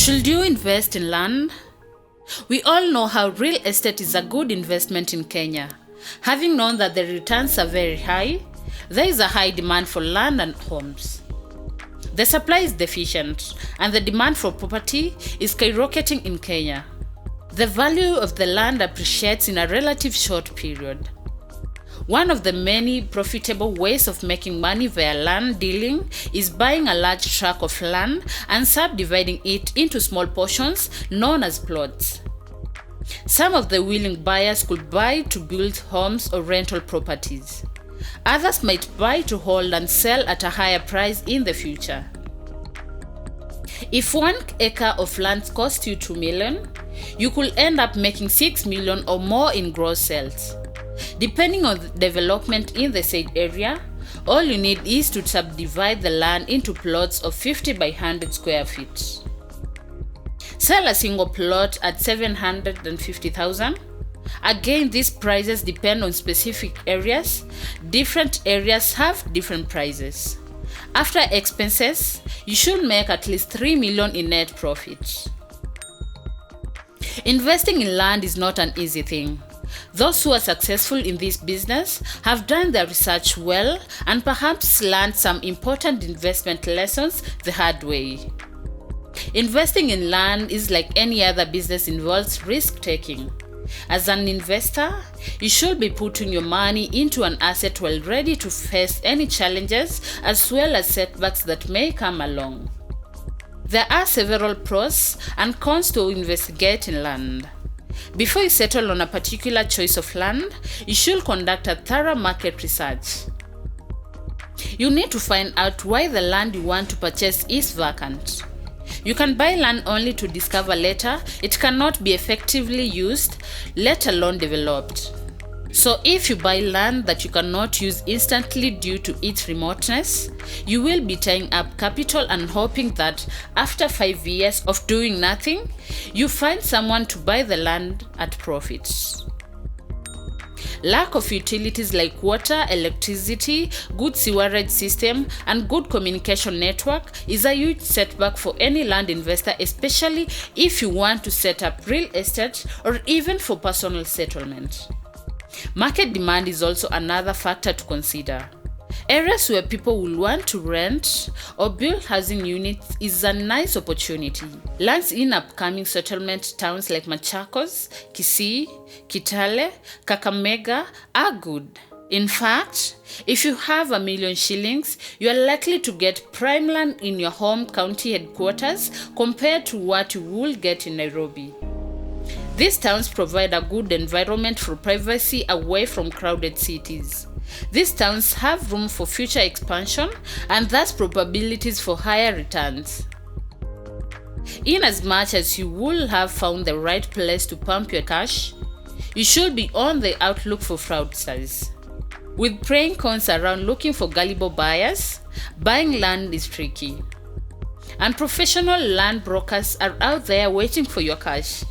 Should you invest in land? We all know how real estate is a good investment in Kenya. Having known that the returns are very high, there is a high demand for land and homes. The supply is deficient, and the demand for property is skyrocketing in Kenya. The value of the land appreciates in a relative short period. One of the many profitable ways of making money via land dealing is buying a large tract of land and subdividing it into small portions known as plots. Some of the willing buyers could buy to build homes or rental properties. Others might buy to hold and sell at a higher price in the future. If 1 acre of land costs you 2 million, you could end up making 6 million or more in gross sales. Depending on the development in the said area, all you need is to subdivide the land into plots of 50 by 100 square feet. Sell a single plot at 750,000. Again, these prices depend on specific areas. Different areas have different prices. After expenses, you should make at least 3 million in net profit. Investing in land is not an easy thing. Those who are successful in this business have done their research well and perhaps learned some important investment lessons the hard way. Investing in land is like any other business, involves risk-taking. As an investor, you should be putting your money into an asset well ready to face any challenges as well as setbacks that may come along. There are several pros and cons to investigate in land. Before you settle on a particular choice of land, you should conduct a thorough market research. You need to find out why the land you want to purchase is vacant. You can buy land only to discover later it cannot be effectively used, let alone developed. So if you buy land that you cannot use instantly due to its remoteness, you will be tying up capital and hoping that after 5 years of doing nothing, you find someone to buy the land at profits. Lack of utilities like water, electricity, good sewerage system, and good communication network is a huge setback for any land investor, especially if you want to set up real estate or even for personal settlement. Market demand is also another factor to consider. Areas where people will want to rent or build housing units is a nice opportunity. Lands in upcoming settlement towns like Machakos, Kisii, Kitale, Kakamega are good. In fact, if you have 1 million shillings, you are likely to get prime land in your home county headquarters compared to what you will get in Nairobi. These towns provide a good environment for privacy away from crowded cities. These towns have room for future expansion and thus probabilities for higher returns. In as much as you will have found the right place to pump your cash, you should be on the outlook for fraudsters. With praying cons around looking for gullible buyers, buying land is tricky. And professional land brokers are out there waiting for your cash.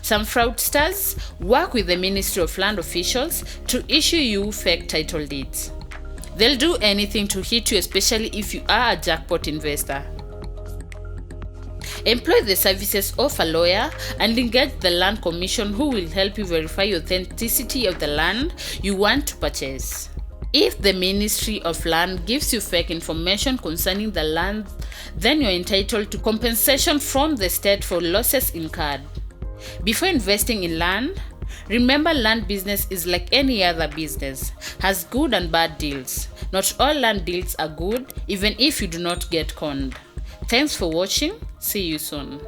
Some fraudsters work with the Ministry of Land officials to issue you fake title deeds. They'll do anything to hit you, especially if you are a jackpot investor. Employ the services of a lawyer and engage the Land Commission, who will help you verify the authenticity of the land you want to purchase. If the Ministry of Land gives you fake information concerning the land, then you're entitled to compensation from the state for losses incurred. Before investing in land, remember land business is like any other business, has good and bad deals. Not all land deals are good, even if you do not get conned. Thanks for watching. See you soon.